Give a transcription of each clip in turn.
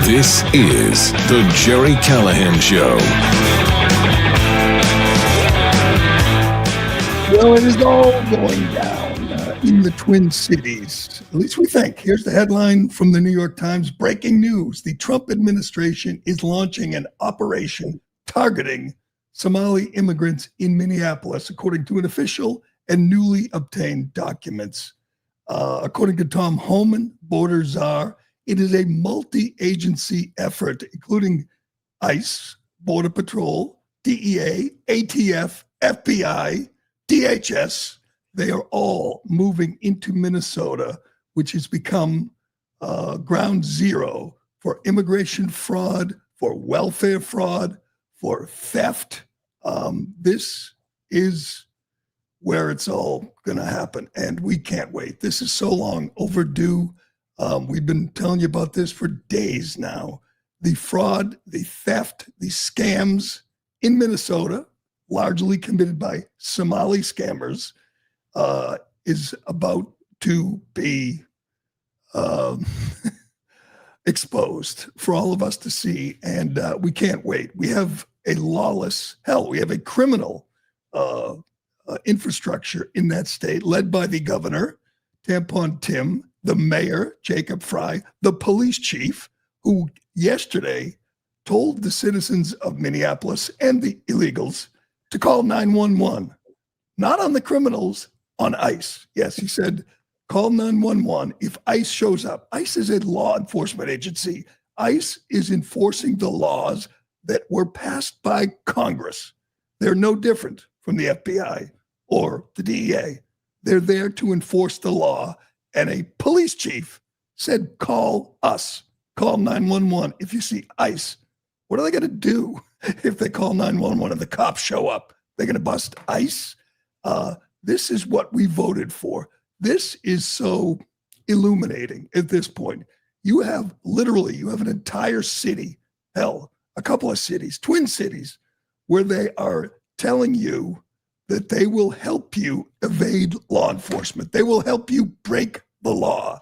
This is the Gerry Callahan Show. Well, it is all going down in the Twin Cities. At least we think. Here's the headline from the New York Times. Breaking news. The Trump administration is launching an operation targeting Somali immigrants in Minneapolis, according to an official and newly obtained documents. According to Tom Homan, border czar, it is a multi-agency effort, including ICE, Border Patrol, DEA, ATF, FBI, DHS. They are all moving into Minnesota, which has become ground zero for immigration fraud, for welfare fraud, for theft. This is where it's all going to happen, and we can't wait. This is so long overdue. We've been telling you about this for days now. The fraud, the theft, the scams in Minnesota, largely committed by Somali scammers, is about to be exposed for all of us to see, and we can't wait. We have a lawless, we have a criminal infrastructure in that state, led by the governor, Tampon Tim, the mayor, Jacob Fry, the police chief, who yesterday told the citizens of Minneapolis and the illegals to call 911, not on the criminals, on ICE. Yes, he said, call 911 if ICE shows up. ICE is a law enforcement agency. ICE is enforcing the laws that were passed by Congress. They're no different from the FBI or the DEA. They're there to enforce the law. And a police chief said, call us, call 911 if you see ICE. What are they going to do if they call 911 and the cops show up? They're going to bust ICE? This is what we voted for. This is so illuminating at this point. You have an entire city, a couple of cities, twin cities, where they are telling you that they will help you evade law enforcement. They will help you break the law.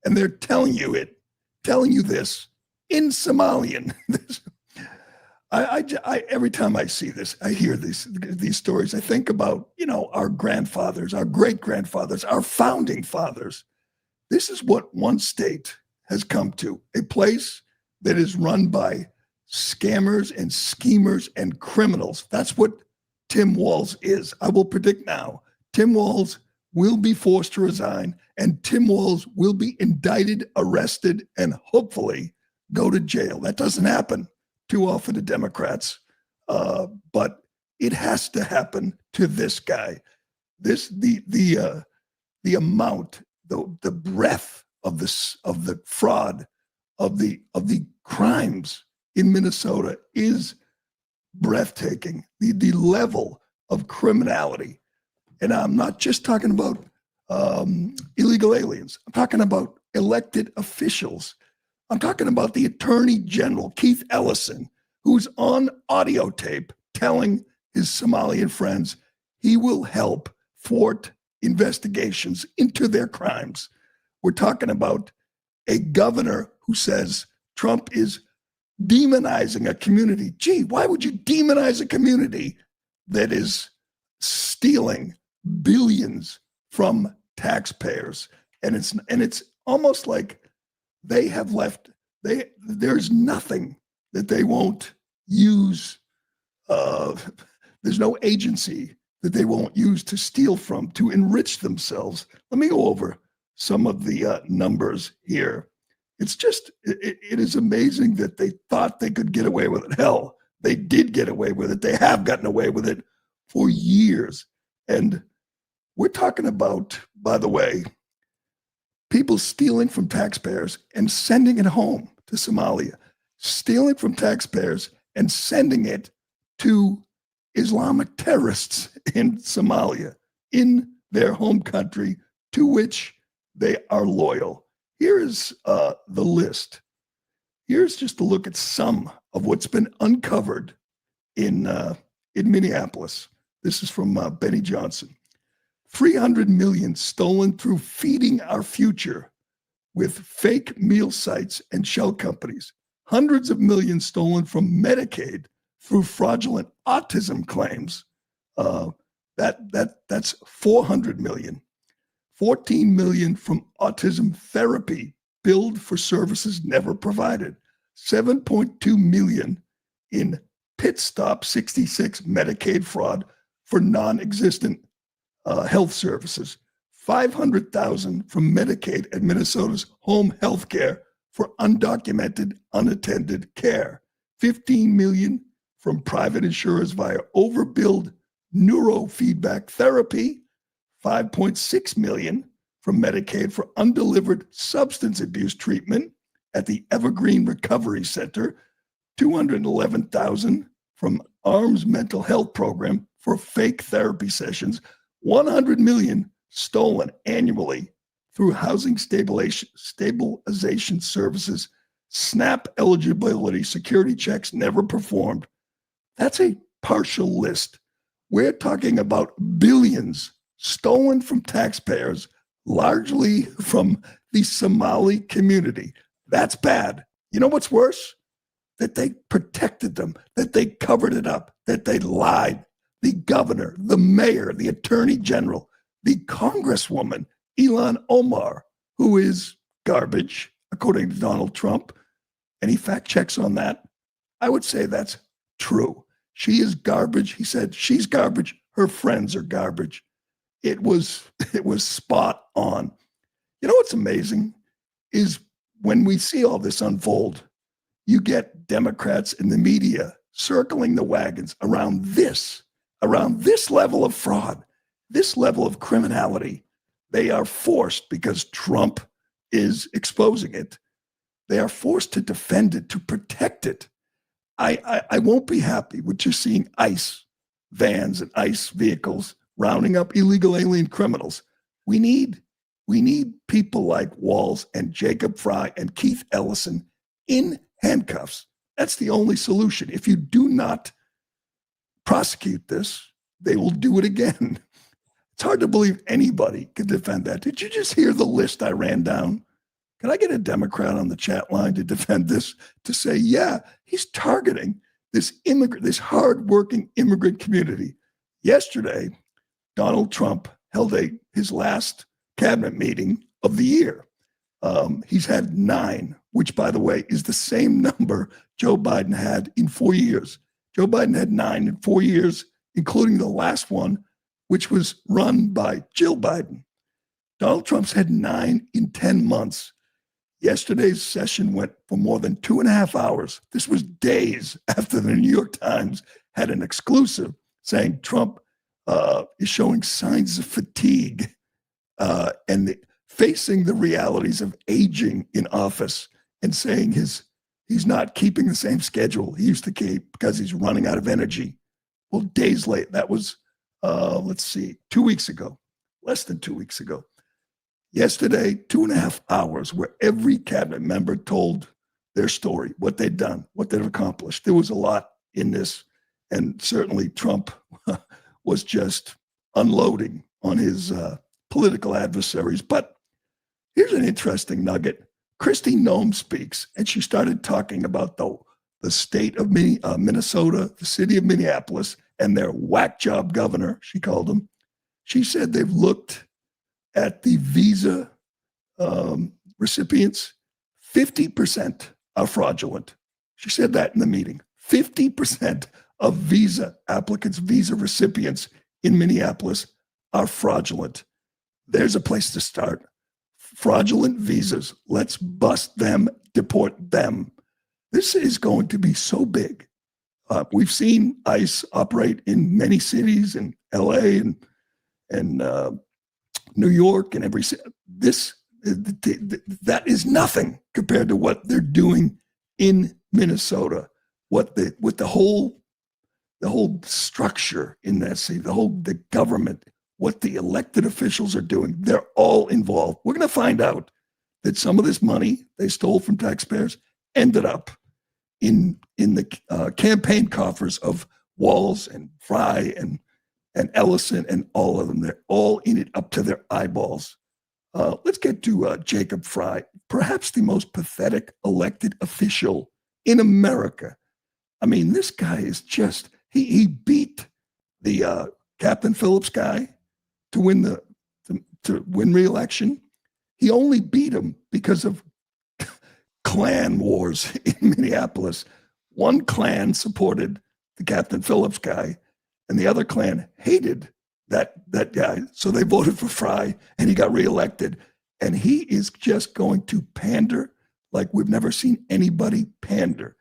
And they're telling you this in Somalian. I every time I see this, I hear these stories, I think about, our grandfathers, our great-grandfathers, our founding fathers. This is what one state has come to, a place that is run by scammers and schemers and criminals. That's what Tim Walz is. I will predict now, Tim Walz will be forced to resign, and Tim Walz will be indicted, arrested, and hopefully go to jail. That doesn't happen too often to Democrats, but it has to happen to this guy. The amount, the breadth of the fraud, of the crimes in Minnesota is breathtaking. The level of criminality, and I'm not just talking about illegal aliens. I'm talking about elected officials. I'm talking about the Attorney General, Keith Ellison, who's on audio tape telling his Somalian friends he will help thwart investigations into their crimes. We're talking about a governor who says Trump is demonizing a community. Gee, why would you demonize a community that is stealing billions from taxpayers? And it's almost like they have left. There's nothing that they won't use. There's no agency that they won't use to steal from, to enrich themselves. Let me go over some of the numbers here. It's just, it is amazing that they thought they could get away with it. Hell, they did get away with it. They have gotten away with it for years. And we're talking about, by the way, people stealing from taxpayers and sending it home to Somalia, stealing from taxpayers and sending it to Islamic terrorists in Somalia, in their home country, to which they are loyal. Here is the list. Here's just a look at some of what's been uncovered in Minneapolis. This is from Benny Johnson. 300 million stolen through feeding our future with fake meal sites and shell companies. Hundreds of millions stolen from Medicaid through fraudulent autism claims. That's 400 million. 14 million from autism therapy billed for services never provided. 7.2 million in Pit Stop 66 Medicaid fraud for non-existent health services. 500,000 from Medicaid at Minnesota's home health care for undocumented, unattended care. 15 million from private insurers via overbilled neurofeedback therapy. 5.6 million from Medicaid for undelivered substance abuse treatment at the Evergreen Recovery Center. 211,000 from ARM's mental health program for fake therapy sessions. 100 million stolen annually through housing stabilization services, SNAP eligibility security checks never performed. That's a partial list. We're talking about billions stolen from taxpayers, largely from the Somali community. That's bad. You know what's worse? That they protected them, that they covered it up, that they lied. The governor, the mayor, the attorney general, the congresswoman, Ilhan Omar, who is garbage, according to Donald Trump, and he fact checks on that. I would say that's true. She is garbage. He said she's garbage. Her friends are garbage. It was spot on. You know what's amazing is when we see all this unfold, you get Democrats in the media circling the wagons around this level of fraud, this level of criminality. They are forced, because Trump is exposing it, they are forced to defend it, to protect it. I won't be happy with just seeing ICE vans and ICE vehicles rounding up illegal alien criminals. We need people like Walls and Jacob Fry and Keith Ellison in handcuffs. That's the only solution. If you do not prosecute this, they will do it again. It's hard to believe anybody could defend that. Did you just hear the list I ran down? Can I get a Democrat on the chat line to defend this, to say, yeah, he's targeting this hardworking immigrant community? Yesterday, Donald Trump held his last cabinet meeting of the year. He's had 9, which, by the way, is the same number Joe Biden had in 4 years. Joe Biden had 9 in 4 years, including the last one, which was run by Jill Biden. Donald Trump's had 9 in 10 months. Yesterday's session went for more than 2.5 hours. This was days after the New York Times had an exclusive saying Trump is showing signs of fatigue and facing the realities of aging in office, and saying he's not keeping the same schedule he used to keep because he's running out of energy. Well, days late, that was, 2 weeks ago, less than 2 weeks ago. Yesterday, 2.5 hours where every cabinet member told their story, what they'd done, what they'd accomplished. There was a lot in this, and certainly Trump was just unloading on his political adversaries. But here's an interesting nugget. Kristi Noem speaks, and she started talking about the state of Minnesota, the city of Minneapolis, and their whack job governor, she called him. She said they've looked at the visa recipients. 50% are fraudulent. She said that in the meeting. 50% of visa applicants, visa recipients in Minneapolis are fraudulent. There's a place to start. Fraudulent visas. Let's bust them, deport them. This is going to be so big. We've seen ICE operate in many cities, in LA and New York and every city. That is nothing compared to what they're doing in Minnesota. With the whole structure in that city, the government, what the elected officials are doing, they're all involved. We're going to find out that some of this money they stole from taxpayers ended up in the campaign coffers of Walls and Fry and Ellison and all of them. They're all in it up to their eyeballs. Let's get to Jacob Fry, perhaps the most pathetic elected official in America. I mean, this guy is just, he beat the Captain Phillips guy to win to win re-election. He only beat him because of clan wars in Minneapolis. One clan supported the Captain Phillips guy, and the other clan hated that guy. So they voted for Fry, and he got reelected. And he is just going to pander like we've never seen anybody pander.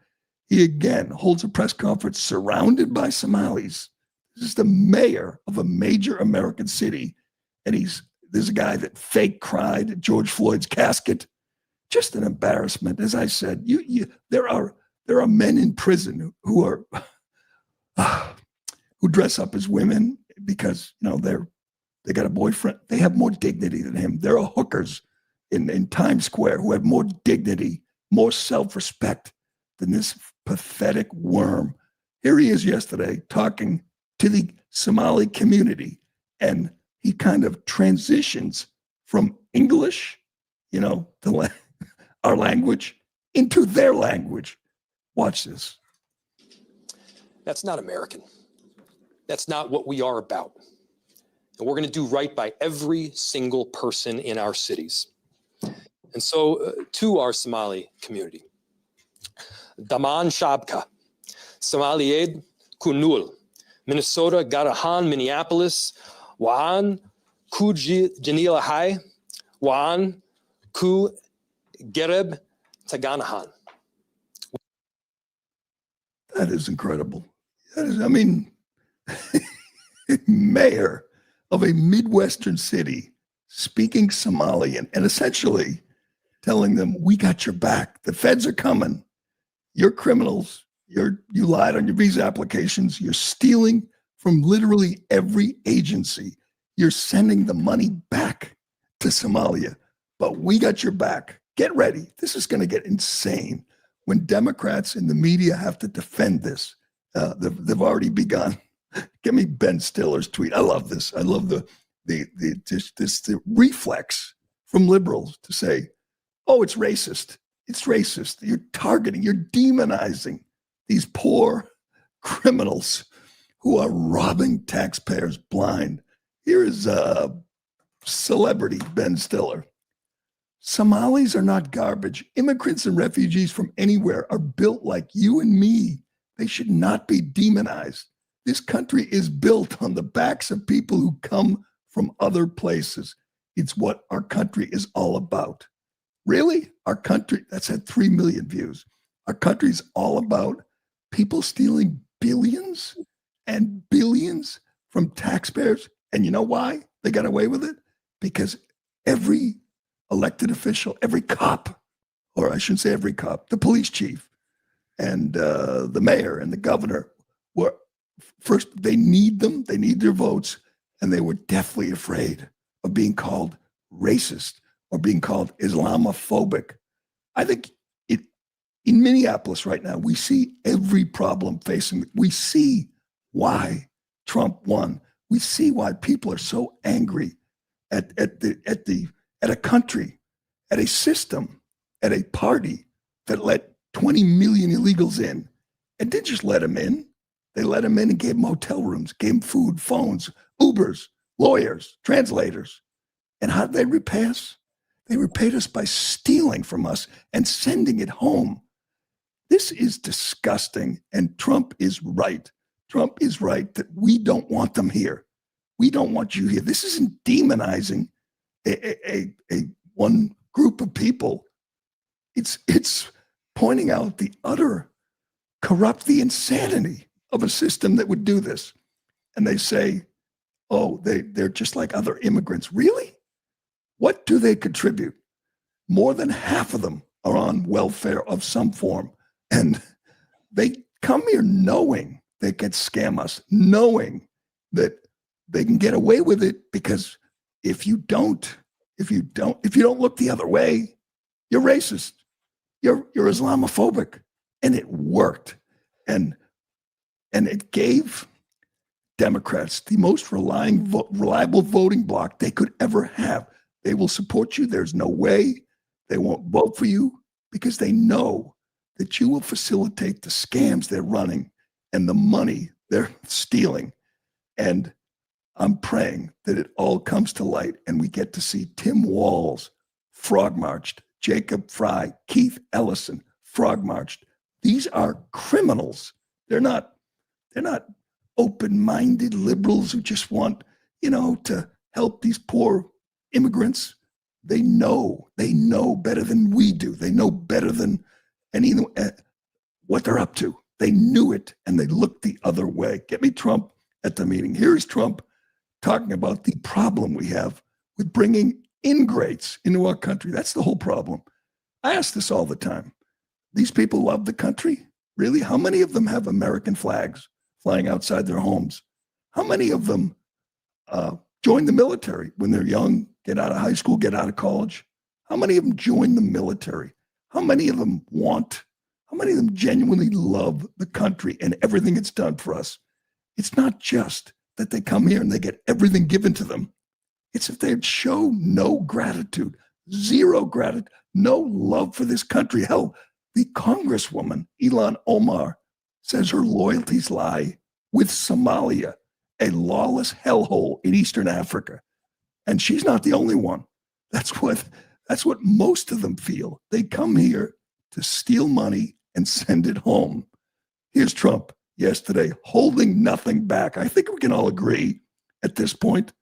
He again holds a press conference surrounded by Somalis. This is the mayor of a major American city, and there's a guy that fake cried at George Floyd's casket. Just an embarrassment. As I said, there are men in prison who are who dress up as women because they got a boyfriend. They have more dignity than him. There are hookers in Times Square who have more dignity, more self-respect than this pathetic worm. Here he is yesterday talking to the Somali community, and he kind of transitions from English, to our language, into their language. Watch this. That's not American. That's not what we are about. And we're going to do right by every single person in our cities. And so to our Somali community, Daman Shabka, Somalied Kunul, Minnesota, Garahan, Minneapolis, Waan Ku Janila Hai, Waan Ku Gereb Taganahan. That is incredible. Mayor of a Midwestern city speaking Somalian and essentially telling them, we got your back. The feds are coming. You're criminals. You lied on your visa applications. You're stealing from literally every agency. You're sending the money back to Somalia, but we got your back. Get ready. This is going to get insane. When Democrats in the media have to defend this, they've already begun. Give me Ben Stiller's tweet. I love this. I love the reflex from liberals to say, oh, it's racist. It's racist. You're targeting, you're demonizing these poor criminals who are robbing taxpayers blind. Here is celebrity Ben Stiller. Somalis are not garbage. Immigrants and refugees from anywhere are built like you and me. They should not be demonized. This country is built on the backs of people who come from other places. It's what our country is all about. Really? Our country, that's had 3 million views. Our country is all about people stealing billions and billions from taxpayers. And you know why they got away with it? Because every elected official, every cop, or I shouldn't say every cop, the police chief and the mayor and the governor were first, they need them, they need their votes, and they were deathly afraid of being called racist or being called Islamophobic. I think in Minneapolis right now, we see every problem facing, we see why Trump won. We see why people are so angry at a country, at a system, at a party that let 20 million illegals in and didn't just let them in. They let them in and gave them hotel rooms, gave them food, phones, Ubers, lawyers, translators. And how did they repay us? They repaid us by stealing from us and sending it home. This is disgusting, and Trump is right. Trump is right that we don't want them here. We don't want you here. This isn't demonizing a one group of people. It's pointing out the utter corrupt, the insanity of a system that would do this. And they say, oh, they're just like other immigrants. Really? What do they contribute? More than half of them are on welfare of some form. And they come here knowing they can scam us, knowing that they can get away with it because if you don't look the other way, you're racist. You're Islamophobic. And it worked. And it gave Democrats, the most reliable voting bloc they could ever have. They will support you. There's no way they won't vote for you because they know that you will facilitate the scams they're running and the money they're stealing. And I'm praying that it all comes to light and we get to see Tim Walz frog marched, Jacob Fry, Keith Ellison frog marched. These are criminals. They're not open-minded liberals who just want, to help these poor immigrants. They know better than we do. They know better than what they're up to. They knew it and they looked the other way. Get me Trump at the meeting. Here's Trump talking about the problem we have with bringing ingrates into our country. That's the whole problem. I ask this all the time. These people love the country? Really? How many of them have American flags flying outside their homes? How many of them join the military when they're young, get out of high school, get out of college? How many of them join the military? How many of them genuinely love the country and everything it's done for us? It's not just that they come here and they get everything given to them. It's if they show no gratitude, zero gratitude, no love for this country. Hell, the Congresswoman, Ilhan Omar, says her loyalties lie with Somalia, a lawless hellhole in Eastern Africa. And she's not the only one. That's what most of them feel. They come here to steal money and send it home. Here's Trump yesterday, holding nothing back. I think we can all agree at this point,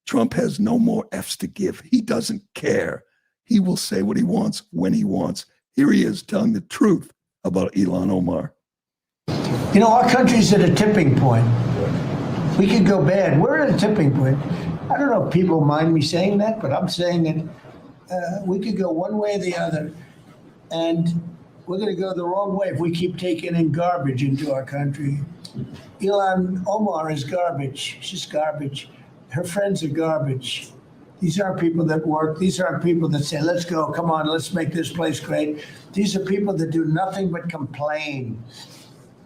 Trump has no more F's to give. He doesn't care. He will say what he wants when he wants. Here he is telling the truth about Ilhan Omar. Our country's at a tipping point. We could go bad. We're at a tipping point. I don't know if people mind me saying that, but I'm saying it. We could go one way or the other. And we're going to go the wrong way if we keep taking in garbage into our country. Ilhan Omar is garbage. She's garbage. Her friends are garbage. These aren't people that work. These aren't people that say, let's go, come on, let's make this place great. These are people that do nothing but complain.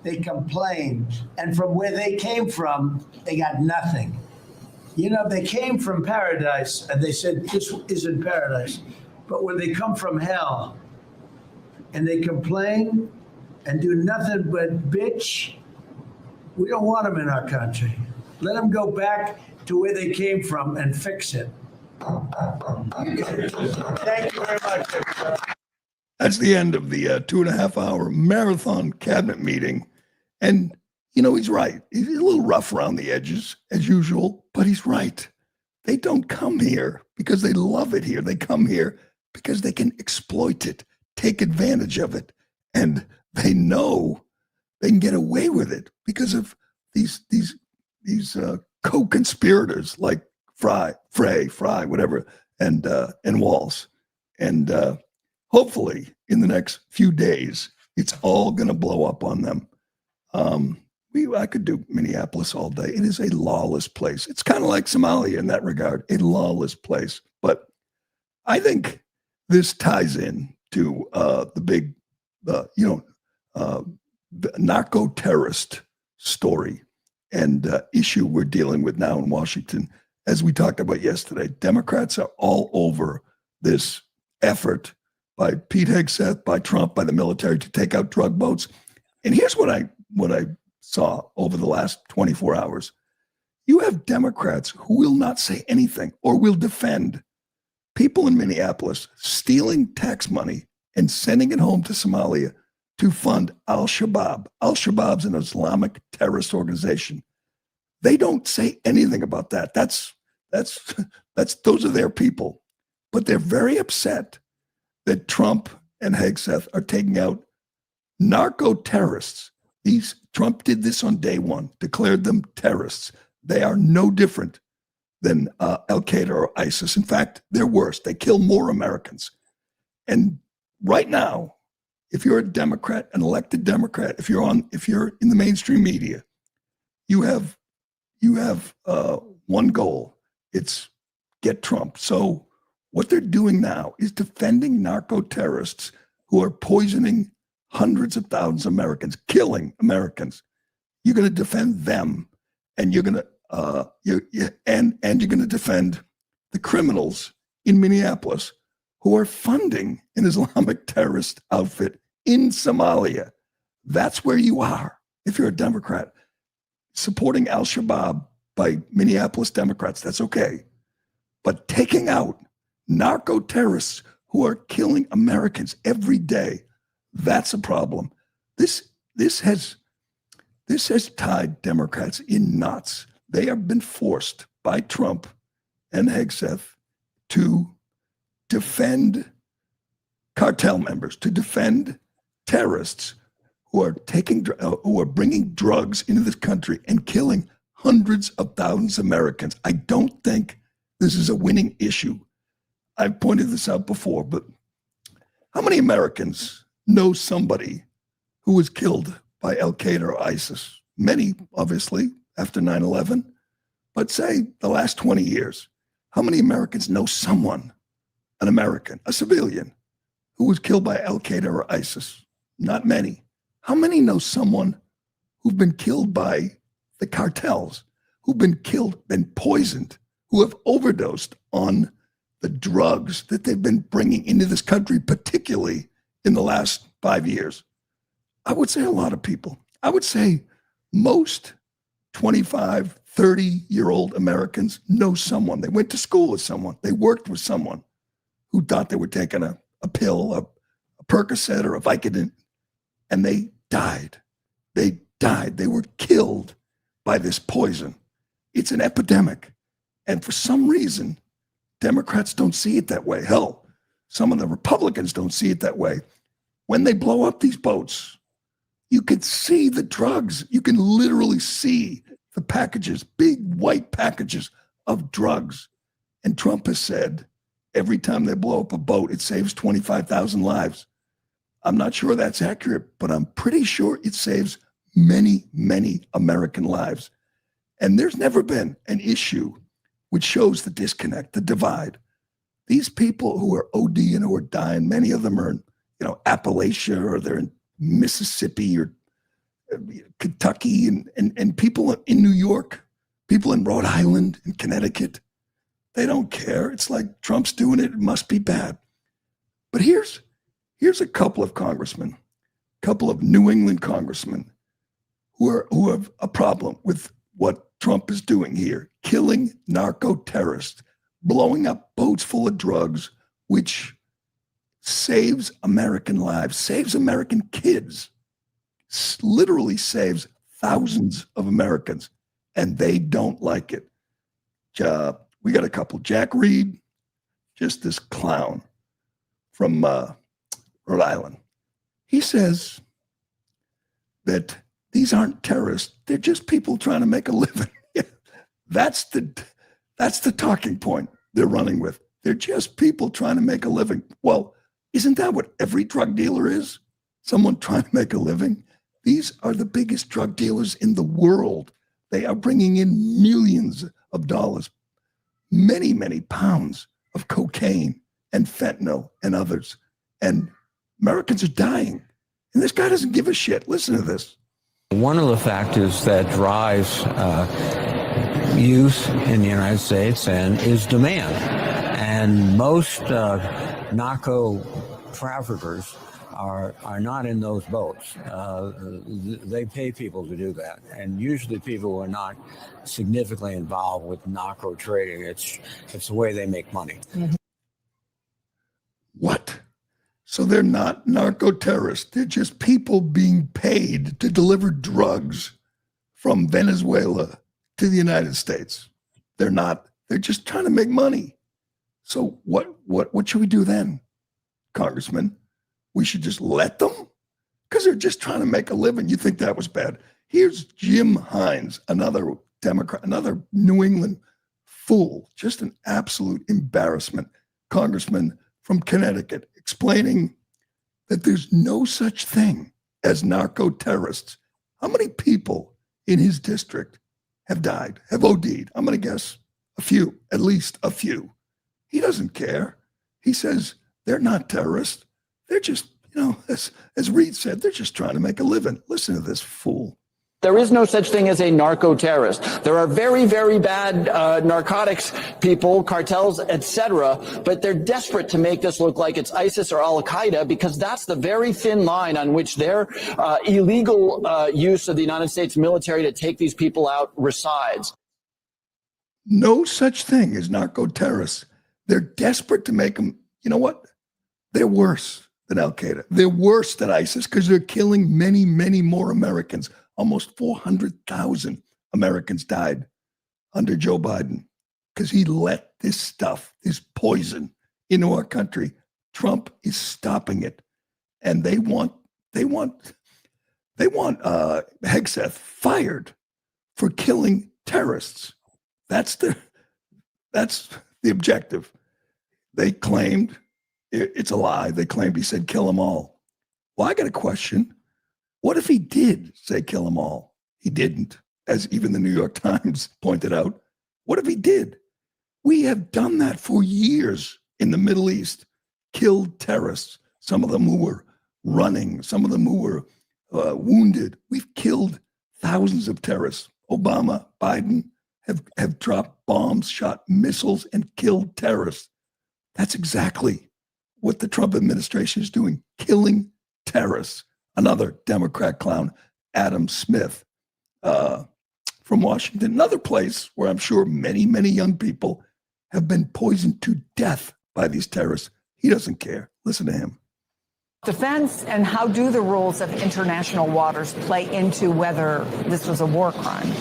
They complain. And from where they came from, they got nothing. They came from paradise and they said, this isn't paradise. But when they come from hell and they complain and do nothing but bitch, we don't want them in our country. Let them go back to where they came from and fix it. Thank you very much. That's the end of the 2.5-hour marathon cabinet meeting. And, he's right. He's a little rough around the edges, as usual, but he's right. They don't come here because they love it here. They come here because they can exploit it, take advantage of it. And they know they can get away with it because of these co-conspirators like Fry, whatever, and Walz. And hopefully in the next few days, it's all going to blow up on them. I could do Minneapolis all day. It is a lawless place. It's kind of like Somalia in that regard, a lawless place. But I think this ties in to the big, the narco-terrorist story and issue we're dealing with now in Washington. As we talked about yesterday, Democrats are all over this effort by Pete Hegseth, by Trump, by the military to take out drug boats. And here's what I saw over the last 24 hours. You have Democrats who will not say anything or will defend people in Minneapolis stealing tax money and sending it home to Somalia to fund al-Shabaab. Al-Shabaab's an Islamic terrorist organization. They don't say anything about that. Those are their people. But they're very upset that Trump and Hegseth are taking out narco-terrorists. Trump did this on day one, declared them terrorists. They are no different than Al-Qaeda or ISIS. In fact, they're worse. They kill more Americans. And right now, if you're a Democrat, an elected Democrat, if you're in the mainstream media, you have one goal. It's get Trump. So what they're doing now is defending narco-terrorists who are poisoning hundreds of thousands of Americans, killing Americans. You're going to defend them. and you're gonna and you're gonna defend the criminals in Minneapolis who are funding an Islamic terrorist outfit in Somalia. That's where you are if you're a Democrat. Supporting al-Shabaab by Minneapolis Democrats, that's okay. But taking out narco terrorists who are killing Americans every day, that's a problem. This has tied Democrats in knots. They have been forced by Trump and Hegseth to defend cartel members, to defend terrorists who are bringing drugs into this country and killing hundreds of thousands of Americans. I don't think this is a winning issue. I've pointed this out before, but how many Americans know somebody who was killed by Al-Qaeda or ISIS? Many, obviously, after 9/11. But say the last 20 years, how many Americans know someone, an American, a civilian, who was killed by Al-Qaeda or ISIS? Not many. How many know someone who've been killed by the cartels, who've been killed, been poisoned, who have overdosed on the drugs that they've been bringing into this country, particularly in the last 5 years? I would say a lot of people. I would say most 25, 30-year-old Americans know someone. They went to school with someone. They worked with someone who thought they were taking a pill, a Percocet or a Vicodin, and they died. They died. They were killed by this poison. It's an epidemic. And for some reason, Democrats don't see it that way. Hell, some of the Republicans don't see it that way. When they blow up these boats, you can see the drugs. You can literally see the packages, big white packages of drugs. And Trump has said every time they blow up a boat, it saves 25,000 lives. I'm not sure that's accurate, but I'm pretty sure it saves many, many American lives. And there's never been an issue which shows the disconnect, the divide. These people who are ODing, who are dying, many of them are in, Appalachia, or they're in Mississippi or Kentucky, and people in New York, people in Rhode Island and Connecticut. They don't care. It's like Trump's doing it. It must be bad. But here's a couple of congressmen, a couple of New England congressmen who have a problem with what Trump is doing here, killing narco terrorists, blowing up boats full of drugs, which saves American lives, saves American kids, literally saves thousands of Americans, and they don't like it. We got a couple. Jack Reed, just this clown from Rhode Island. He says that these aren't terrorists. They're just people trying to make a living. That's the talking point they're running with. They're just people trying to make a living. Well, isn't that what every drug dealer is? Someone trying to make a living? These are the biggest drug dealers in the world. They are bringing in millions of dollars, many, many pounds of cocaine and fentanyl and others. And Americans are dying. And this guy doesn't give a shit. Listen to this. One of the factors that drives use in the United States is demand. And most narco traffickers are not in those boats. They pay people to do that. And usually people who are not significantly involved with narco trading, it's the way they make money. Mm-hmm. What? So they're not narco terrorists. They're just people being paid to deliver drugs from Venezuela to the United States. They're just trying to make money. So what should we do then, Congressman? We should just let them? Because they're just trying to make a living. You think that was bad? Here's Jim Hines, another Democrat, another New England fool, just an absolute embarrassment, congressman from Connecticut, explaining that there's no such thing as narco terrorists. How many people in his district have died, have OD'd? I'm going to guess a few, at least a few. He doesn't care. He says they're not terrorists. They're just, as Reed said, they're just trying to make a living. Listen to this fool. There is no such thing as a narco-terrorist. There are very, very bad narcotics people, cartels, etc., but they're desperate to make this look like it's ISIS or Al-Qaeda because that's the very thin line on which their illegal use of the United States military to take these people out resides. No such thing as narco-terrorists. They're desperate to make them, you know what? They're worse than Al-Qaeda. They're worse than ISIS because they're killing many, many more Americans. Almost 400,000 Americans died under Joe Biden because he let this stuff, this poison, into our country. Trump is stopping it, and they want Hegseth fired for killing terrorists. That's the objective. They claimed it's a lie. They claimed he said kill them all. Well, I got a question. What if he did say kill them all? He didn't, as even the New York Times pointed out. What if he did? We have done that for years in the Middle East, killed terrorists, some of them who were running, some of them who were wounded. We've killed thousands of terrorists. Obama, Biden have dropped bombs, shot missiles, and killed terrorists. That's exactly what the Trump administration is doing, killing terrorists. Another Democrat clown, Adam Smith from Washington, another place where I'm sure many, many young people have been poisoned to death by these terrorists. He doesn't care. Listen to him. Defense, and how do the rules of international waters play into whether this was a war crime?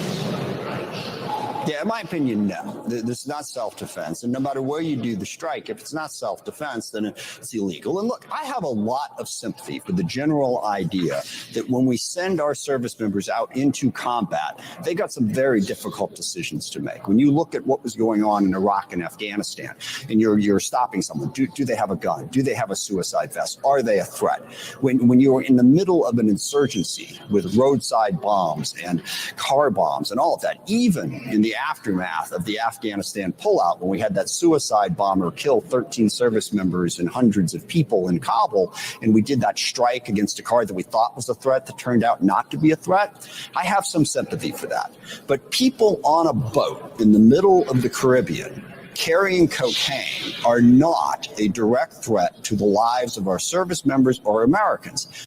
Yeah, in my opinion, no. This is not self-defense. And no matter where you do the strike, if it's not self-defense, then it's illegal. And look, I have a lot of sympathy for the general idea that when we send our service members out into combat, they got some very difficult decisions to make. When you look at what was going on in Iraq and Afghanistan, and you're stopping someone, do they have a gun? Do they have a suicide vest? Are they a threat? When you're in the middle of an insurgency with roadside bombs and car bombs and all of that, even in the aftermath of the Afghanistan pullout, when we had that suicide bomber kill 13 service members and hundreds of people in Kabul, and we did that strike against a car that we thought was a threat that turned out not to be a threat, I have some sympathy for that. But people on a boat in the middle of the Caribbean carrying cocaine are not a direct threat to the lives of our service members or Americans.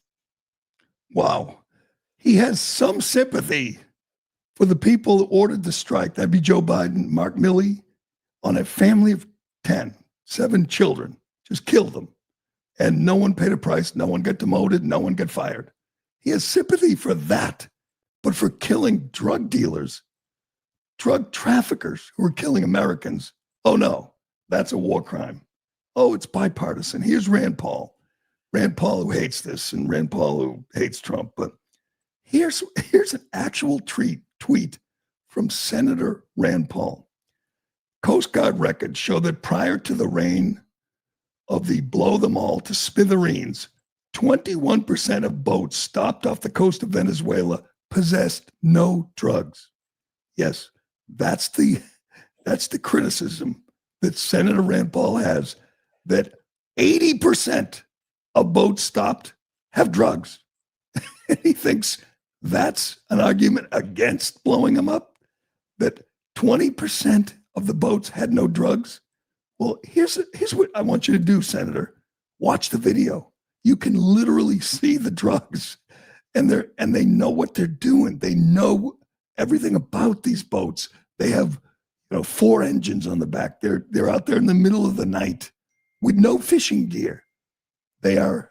Wow. He has some sympathy for the people who ordered the strike. That'd be Joe Biden, Mark Milley, on a family of 7 children, just killed them. And no one paid a price. No one got demoted. No one got fired. He has sympathy for that. But for killing drug dealers, drug traffickers who are killing Americans, oh no, that's a war crime. Oh, it's bipartisan. Here's Rand Paul. Rand Paul who hates this and Rand Paul who hates Trump. But here's an actual tweet from Senator Rand Paul. Coast Guard records show that prior to the reign of the blow them all to smithereens, 21% of boats stopped off the coast of Venezuela possessed no drugs. Yes, that's the criticism that Senator Rand Paul has, that 80% of boats stopped have drugs. And he thinks that's an argument against blowing them up, that 20% of the boats had no drugs. Well, here's what I want you to do, Senator. Watch the video. You can literally see the drugs, and they know what they're doing. They know everything about these boats. They have 4 engines on the back. They're out there in the middle of the night with no fishing gear. They are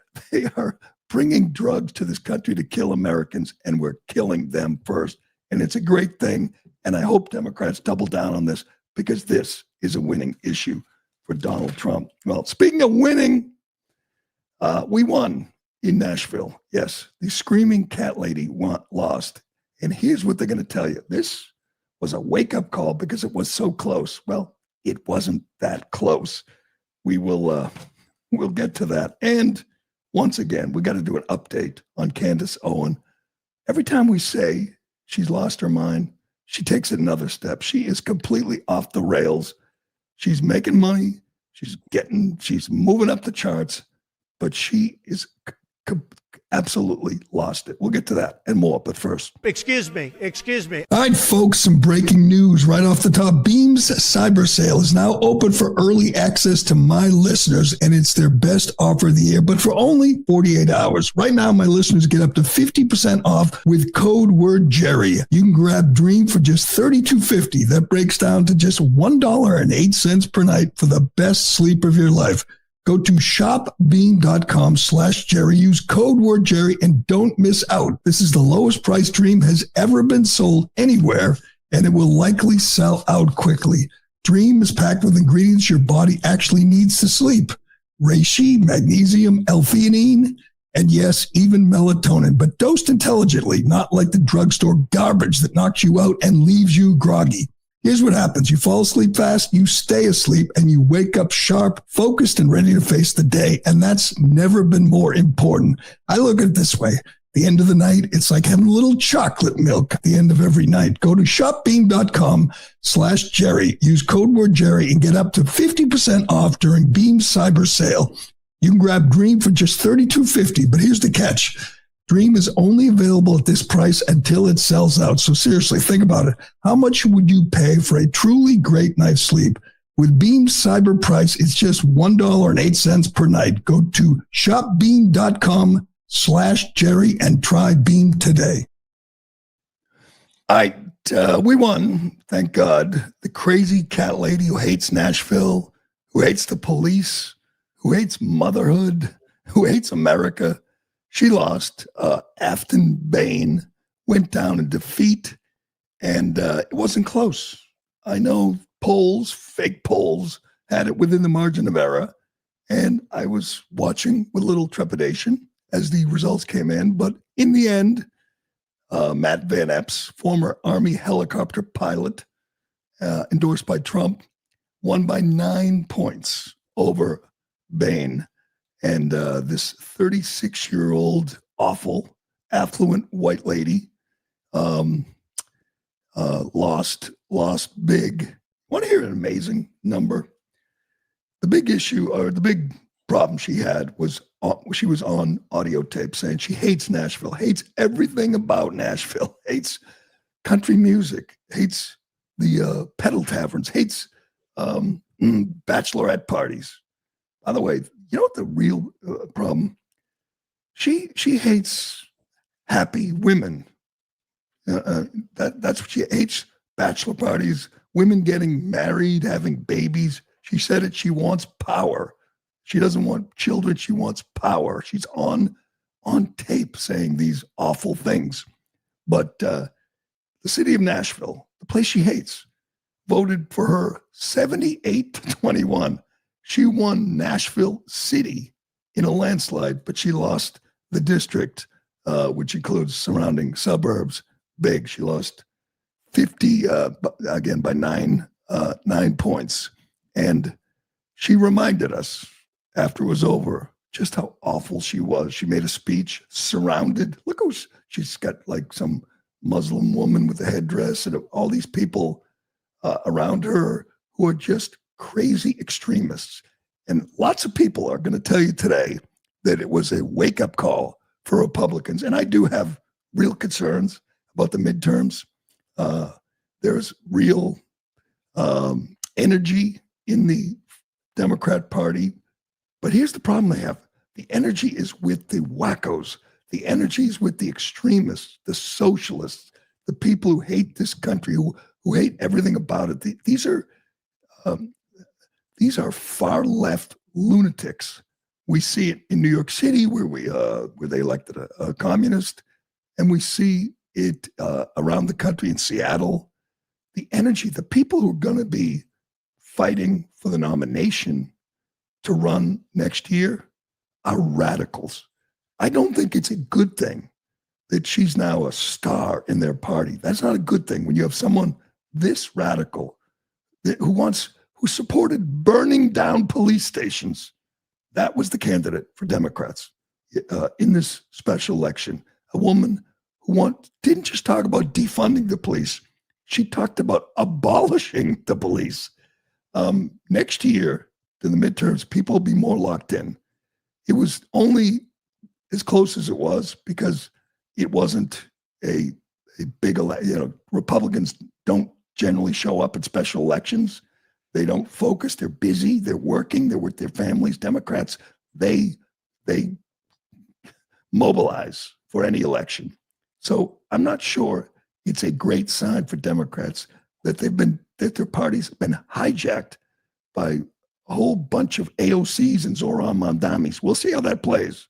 bringing drugs to this country to kill Americans, and we're killing them first. And it's a great thing. And I hope Democrats double down on this, because this is a winning issue for Donald Trump. Well, speaking of winning, we won in Nashville. Yes, the screaming cat lady lost. And here's what they're going to tell you. This was a wake-up call because it was so close. Well, it wasn't that close. We'll get to that. And once again, we got to do an update on Candace Owen. Every time we say she's lost her mind, she takes it another step. She is completely off the rails. She's making money. She's moving up the charts, but she is absolutely lost it. We'll get to that and more, but first. Excuse me. All right, folks, some breaking news right off the top. Beam's cyber sale is now open for early access to my listeners, and it's their best offer of the year, but for only 48 hours. Right now, my listeners get up to 50% off with code word Jerry. You can grab Dream for just $32.50. That breaks down to just $1.08 per night for the best sleep of your life. Go to shopbeam.com/Jerry. Use code word Jerry and don't miss out. This is the lowest price Dream has ever been sold anywhere, and it will likely sell out quickly. Dream is packed with ingredients your body actually needs to sleep. Reishi, magnesium, L-theanine, and yes, even melatonin, but dosed intelligently, not like the drugstore garbage that knocks you out and leaves you groggy. Here's what happens. You fall asleep fast, you stay asleep, and you wake up sharp, focused, and ready to face the day. And that's never been more important. I look at it this way. At the end of the night, it's like having a little chocolate milk at the end of every night. Go to shopbeam.com/Jerry. Use code word Jerry and get up to 50% off during Beam's cyber sale. You can grab Dream for just $32.50, but here's the catch. Dream is only available at this price until it sells out. So seriously, think about it. How much would you pay for a truly great night's sleep? With Beam's cyber price, it's just $1.08 per night. Go to shopbeam.com/Jerry and try Beam today. All right, we won, thank God. The crazy cat lady who hates Nashville, who hates the police, who hates motherhood, who hates America. She lost. Afton Bain went down in defeat, and it wasn't close. I know polls, fake polls, had it within the margin of error, and I was watching with a little trepidation as the results came in. But in the end, Matt Van Epps, former Army helicopter pilot, endorsed by Trump, won by 9 points over Bain. And this 36-year-old, awful, affluent white lady lost big. Want to hear an amazing number? The big issue, or the big problem she had was she was on audio tape saying she hates Nashville, hates everything about Nashville, hates country music, hates the pedal taverns, hates bachelorette parties. By the way, you know what the real problem? She hates happy women. That's what she hates: bachelor parties, women getting married, having babies. She said it. She wants power. She doesn't want children. She wants power. She's on tape saying these awful things. But the city of Nashville, the place she hates, voted for her 78-21. She won Nashville City in a landslide, but she lost the district, which includes surrounding suburbs, big. She lost 50, again, by 9 points. And she reminded us after it was over just how awful she was. She made a speech surrounded. Look who she's got, like some Muslim woman with a headdress and all these people around her who are just crazy extremists. And lots of people are going to tell you today that it was a wake-up call for Republicans. And I do have real concerns about the midterms. There's real energy in the Democrat Party. But here's the problem they have. The energy is with the wackos. The energy is with the extremists, the socialists, the people who hate this country, who hate everything about it. These are far left lunatics. We see it in New York City, where they elected a communist, and we see it around the country in Seattle. The energy, the people who are going to be fighting for the nomination to run next year are radicals. I don't think it's a good thing that she's now a star in their party. That's not a good thing when you have someone this radical who supported burning down police stations. That was the candidate for Democrats in this special election. A woman who didn't just talk about defunding the police. She talked about abolishing the police. Next year, to the midterms, people will be more locked in. It was only as close as it was because it wasn't a big, Republicans don't generally show up at special elections. They don't focus. They're busy. They're working. They're with their families. Democrats, they mobilize for any election. So I'm not sure it's a great sign for Democrats that their party's been hijacked by a whole bunch of AOCs and Zoran Mamdamis. We'll see how that plays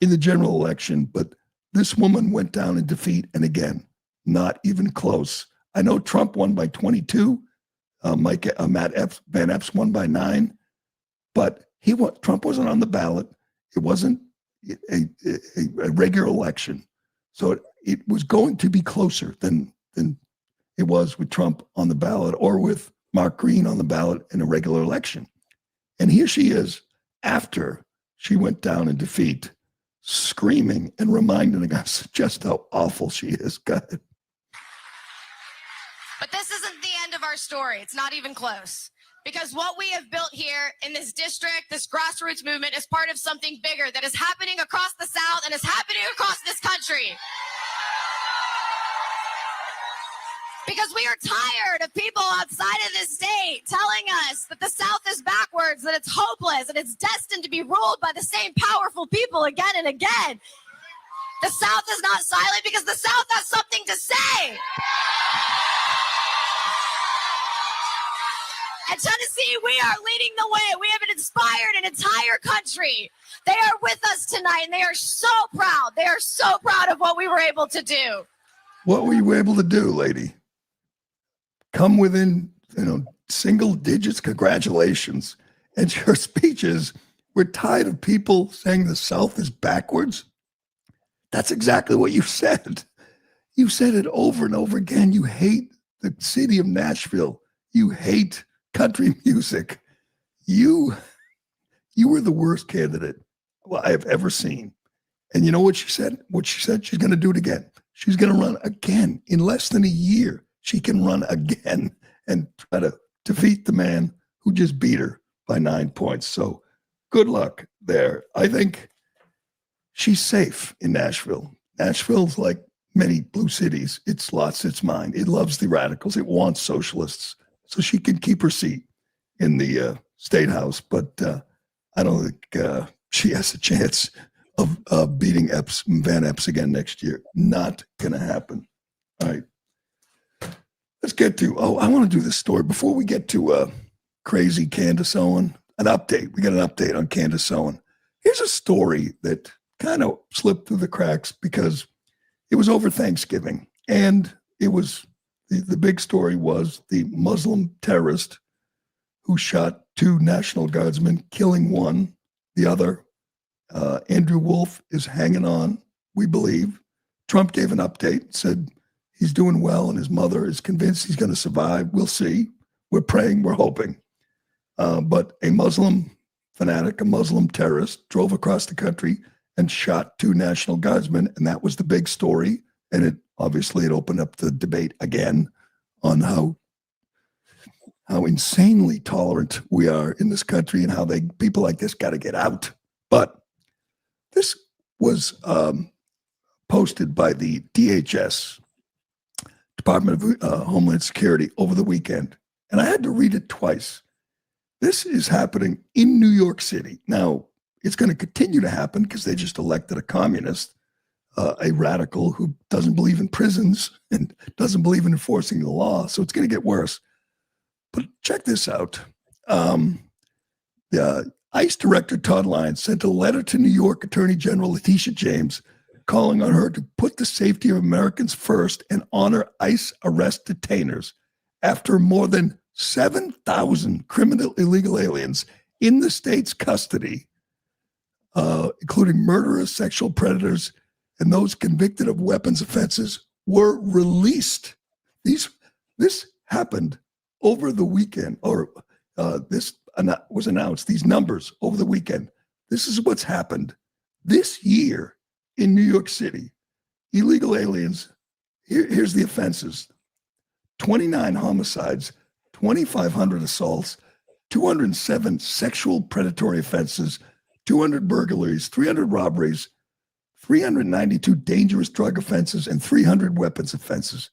in the general election, but this woman went down in defeat, and again, not even close. I know Trump won by 22. Matt Van Epps won by 9, but Trump wasn't on the ballot. It wasn't a regular election, so it was going to be closer than it was with Trump on the ballot or with Mark Green on the ballot in a regular election. And here she is after she went down in defeat, screaming and reminding us just how awful she is. Go ahead. But this isn't the end of our story. It's not even close. Because what we have built here in this district, this grassroots movement, is part of something bigger that is happening across the South and is happening across this country. Because we are tired of people outside of this state telling us that the South is backwards, that it's hopeless, and it's destined to be ruled by the same powerful people again and again. The South is not silent because the South has something to say. At Tennessee, we are leading the way. We have inspired an entire country. They are with us tonight, and they are so proud. They are so proud of what we were able to do. What were you able to do, lady? Come within, single digits. Congratulations. And your speeches, we're tired of people saying the South is backwards. That's exactly what you said. You said it over and over again. You hate the city of Nashville. You hate country music. You were the worst candidate I have ever seen. And you know what she said? She's going to do it again. She's going to run again in less than a year. She can run again and try to defeat the man who just beat her by 9 points. So good luck there. I think she's safe in Nashville. Nashville's like many blue cities. It's lost its mind. It loves the radicals. It wants socialists. So she can keep her seat in the state house. But I don't think she has a chance of beating Van Epps again next year. Not going to happen. All right. Let's get to, I want to do this story. Before we get to crazy Candace Owen, an update. We got an update on Candace Owen. Here's a story that kind of slipped through the cracks because it was over Thanksgiving. And it was, the big story was the Muslim terrorist who shot 2 National Guardsmen, killing one. The other, Andrew Wolf, is hanging on, we believe. Trump gave an update, said he's doing well, and his mother is convinced he's going to survive. We'll see. We're praying. We're hoping. But a Muslim fanatic, a Muslim terrorist, drove across the country and shot 2 National Guardsmen, and that was the big story. And it opened up the debate again on how insanely tolerant we are in this country and how people like this got to get out. But this was posted by the DHS, Department of Homeland Security, over the weekend. And I had to read it twice. This is happening in New York City. Now, it's going to continue to happen because they just elected a communist, a radical who doesn't believe in prisons and doesn't believe in enforcing the law. So it's going to get worse. But check this out. The ICE Director Todd Lyons sent a letter to New York Attorney General Letitia James calling on her to put the safety of Americans first and honor ICE arrest detainers after more than 7,000 criminal illegal aliens in the state's custody, including murderers, sexual predators, and those convicted of weapons offenses, were released. This happened over the weekend, or this was announced, these numbers over the weekend. This is what's happened this year in New York City. Illegal aliens, here's the offenses: 29 homicides, 2,500 assaults, 207 sexual predatory offenses, 200 burglaries, 300 robberies, 392 dangerous drug offenses, and 300 weapons offenses.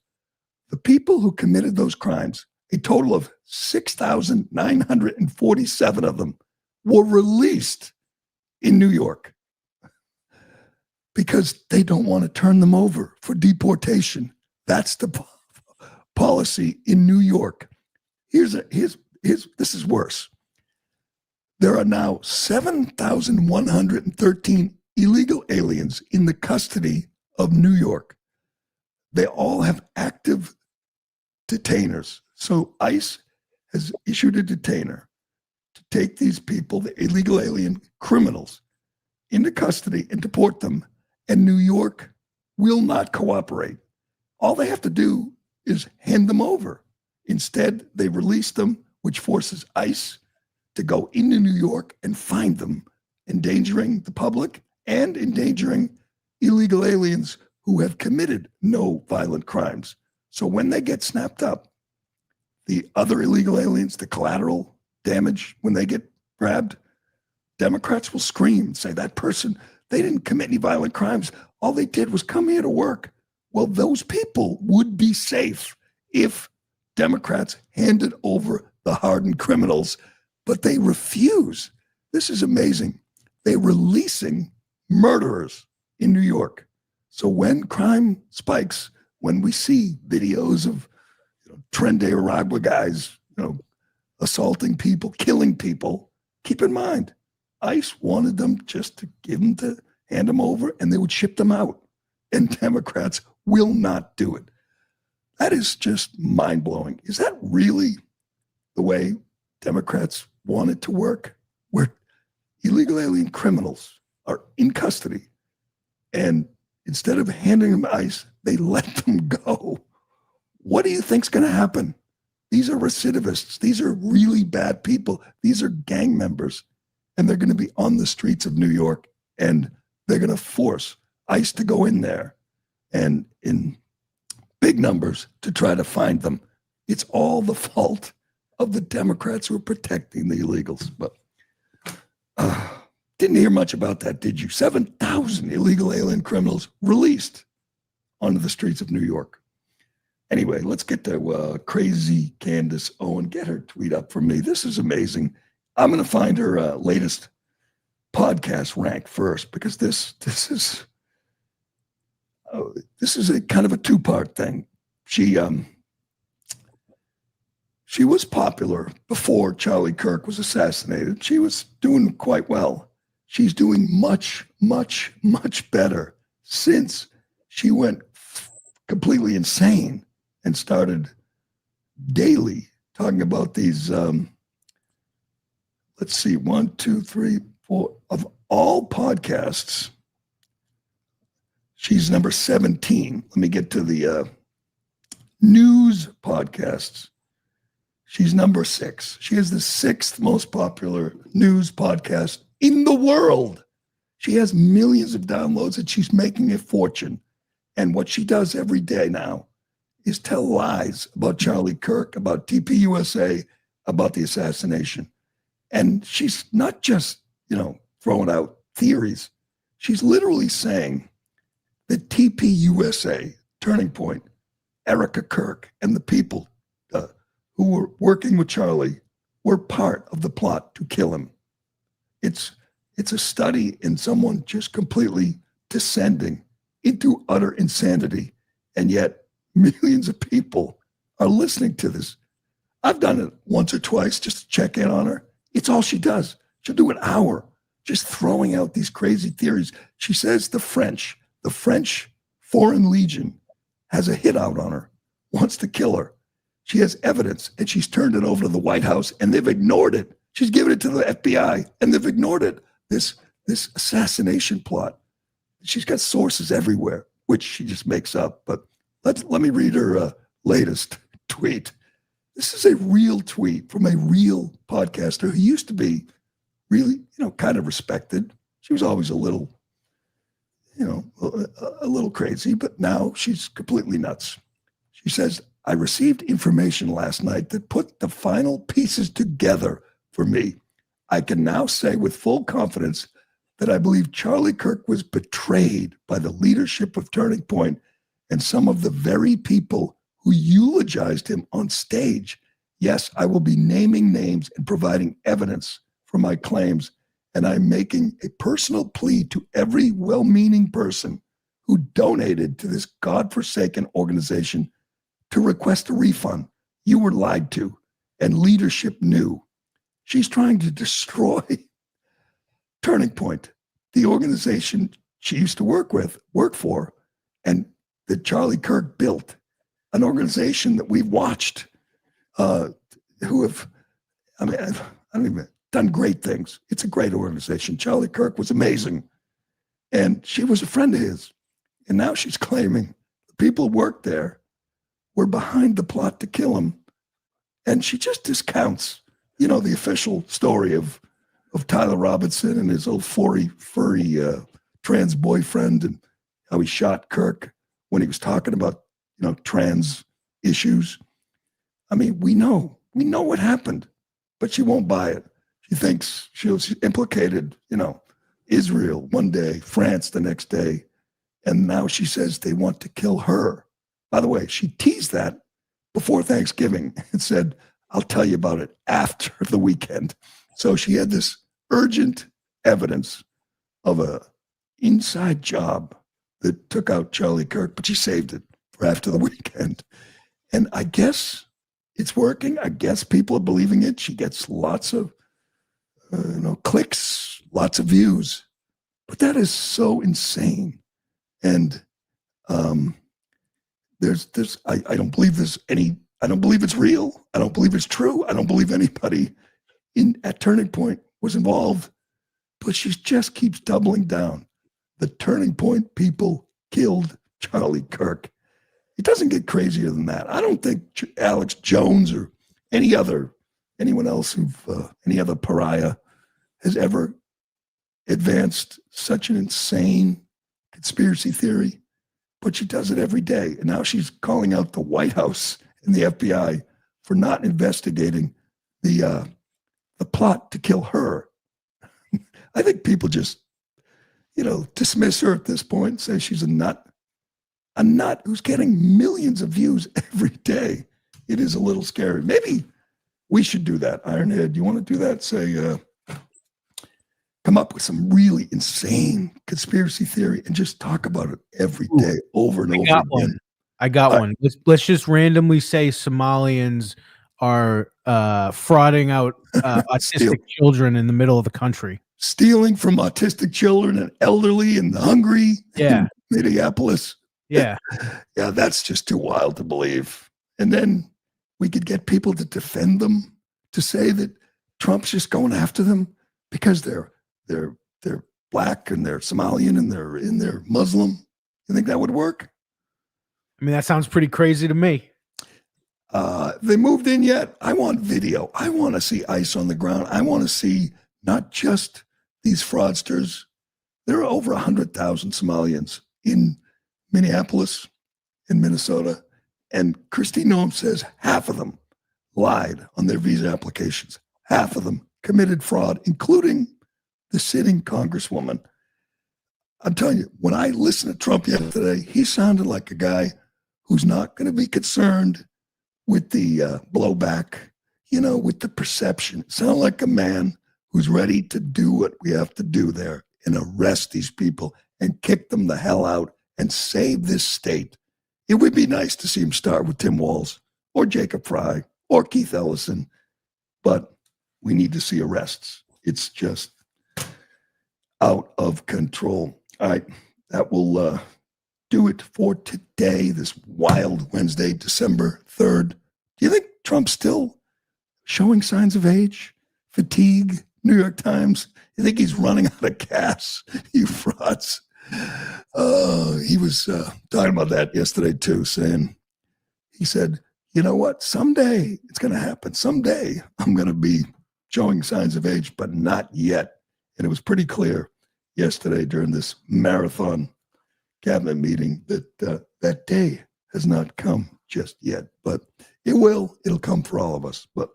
The people who committed those crimes, a total of 6,947 of them, were released in New York because they don't want to turn them over for deportation. That's the policy in New York. This is worse. There are now 7,113 illegal aliens in the custody of New York. They all have active detainers. So ICE has issued a detainer to take these people, the illegal alien criminals, into custody and deport them. And New York will not cooperate. All they have to do is hand them over. Instead, they release them, which forces ICE to go into New York and find them, endangering the public and endangering illegal aliens who have committed no violent crimes. So when they get snapped up, the other illegal aliens, the collateral damage, when they get grabbed, Democrats will scream and say, that person, they didn't commit any violent crimes. All they did was come here to work. Well, those people would be safe if Democrats handed over the hardened criminals, but they refuse. This is amazing. They're releasing murderers in New York. So when crime spikes, when we see videos of Tren de Aragua guys, assaulting people, killing people, keep in mind, ICE wanted them just to hand them over, and they would ship them out. And Democrats will not do it. That is just mind-blowing. Is that really the way Democrats want it to work? Where illegal alien criminals are in custody, and instead of handing them ICE, they let them go. What do you think's going to happen? These are recidivists. These are really bad people. These are gang members, and they're going to be on the streets of New York, and they're going to force ICE to go in there and in big numbers to try to find them. It's all the fault of the Democrats who are protecting the illegals. But didn't hear much about that, did you? 7,000 illegal alien criminals released onto the streets of New York. Anyway, let's get to crazy Candace Owen. Get her tweet up for me. This is amazing. I'm going to find her latest podcast rank first, because this is a kind of a two-part thing. She was popular before Charlie Kirk was assassinated. She was doing quite well. She's doing much, much, much better since she went completely insane and started daily talking about these, let's see, 1, 2, 3, 4, of all podcasts, she's number 17. Let me get to the news podcasts. She's number 6. She is the 6th most popular news podcast in the world. She has millions of downloads and she's making a fortune. And what she does every day now is tell lies about Charlie Kirk, about TPUSA, about the assassination. And she's not just, throwing out theories. She's literally saying that TPUSA, Turning Point, Erica Kirk, and the people who were working with Charlie were part of the plot to kill him. It's a study in someone just completely descending into utter insanity. And yet millions of people are listening to this. I've done it once or twice just to check in on her. It's all she does. She'll do an hour just throwing out these crazy theories. She says the French Foreign Legion has a hit out on her, wants to kill her. She has evidence, and she's turned it over to the White House, and they've ignored it. She's given it to the FBI, and they've ignored it. This assassination plot. She's got sources everywhere, which she just makes up. But let me read her latest tweet. This is a real tweet from a real podcaster who used to be really, kind of respected. She was always a little, a little crazy, but now she's completely nuts. She says, I received information last night that put the final pieces together for me. I can now say with full confidence that I believe Charlie Kirk was betrayed by the leadership of Turning Point and some of the very people who eulogized him on stage. Yes, I will be naming names and providing evidence for my claims, and I'm making a personal plea to every well-meaning person who donated to this godforsaken organization to request a refund. You were lied to, and leadership knew. She's trying to destroy Turning Point, the organization she used to work for, and that Charlie Kirk built, an organization that we've watched, who have, I don't even, done great things. It's a great organization. Charlie Kirk was amazing, and she was a friend of his. And now she's claiming the people who worked there were behind the plot to kill him. And she just discounts, the official story of Tyler Robinson and his old furry trans boyfriend, and how he shot Kirk when he was talking about, trans issues. I mean, we know what happened, but she won't buy it. She thinks she's implicated, Israel one day, France the next day. And now she says they want to kill her. By the way, she teased that before Thanksgiving and said, I'll tell you about it after the weekend. So she had this urgent evidence of a inside job that took out Charlie Kirk, but she saved it for after the weekend. And I guess it's working. I guess people are believing it. She gets lots of clicks, lots of views. But that is so insane. And I don't believe I don't believe it's real. I don't believe it's true. I don't believe anybody at Turning Point was involved. But she just keeps doubling down. The Turning Point people killed Charlie Kirk. It doesn't get crazier than that. I don't think Alex Jones or anyone else any other pariah has ever advanced such an insane conspiracy theory, but she does it every day. And now she's calling out the White House and the FBI for not investigating the plot to kill her. I think people just, dismiss her at this point and say she's a nut who's getting millions of views every day. It is a little scary. Maybe we should do that. Ironhead, do you want to do that? Say, come up with some really insane conspiracy theory and just talk about it every day, over and over again. I got one. Let's just randomly say Somalians are frauding out autistic children in the middle of the country. Stealing from autistic children and elderly and the hungry in Minneapolis. Yeah. Yeah, that's just too wild to believe. And then we could get people to defend them, to say that Trump's just going after them because they're black and they're Somalian and they're Muslim. You think that would work? I mean, that sounds pretty crazy to me. They moved in yet? I want video. I want to see ice on the ground. I want to see not just these fraudsters. There are over 100,000 Somalians in Minneapolis, in Minnesota. And Kristi Noem says half of them lied on their visa applications. Half of them committed fraud, including the sitting congresswoman. I'm telling you, when I listened to Trump yesterday, he sounded like a guy who's not going to be concerned with the blowback, with the perception. It sounded like a man who's ready to do what we have to do there and arrest these people and kick them the hell out and save this state. It would be nice to see him start with Tim Walz or Jacob Fry or Keith Ellison, but we need to see arrests. It's just out of control. All right, that will do it for today, this wild Wednesday, December 3rd. Do you think Trump's still showing signs of age, fatigue? New York Times, you think he's running out of gas? You frauds. He was talking about that yesterday too, he said, you know what, someday it's going to happen. Someday I'm going to be showing signs of age, but not yet. And it was pretty clear yesterday during this marathon cabinet meeting that that day has not come just yet, but it will. It'll come for all of us. But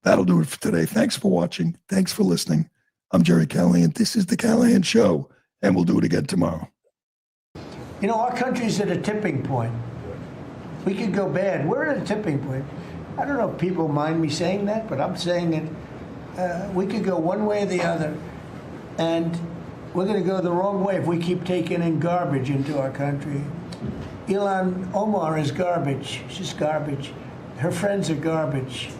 that'll do it for today. Thanks for watching. Thanks for listening. I'm Gerry Callahan. This is The Callahan Show, and we'll do it again tomorrow. You know, our country's at a tipping point. We could go bad. We're at a tipping point. I don't know if people mind me saying that, but I'm saying that we could go one way or the other, and we're going to go the wrong way if we keep taking in garbage into our country. Ilhan Omar is garbage. She's garbage. Her friends are garbage.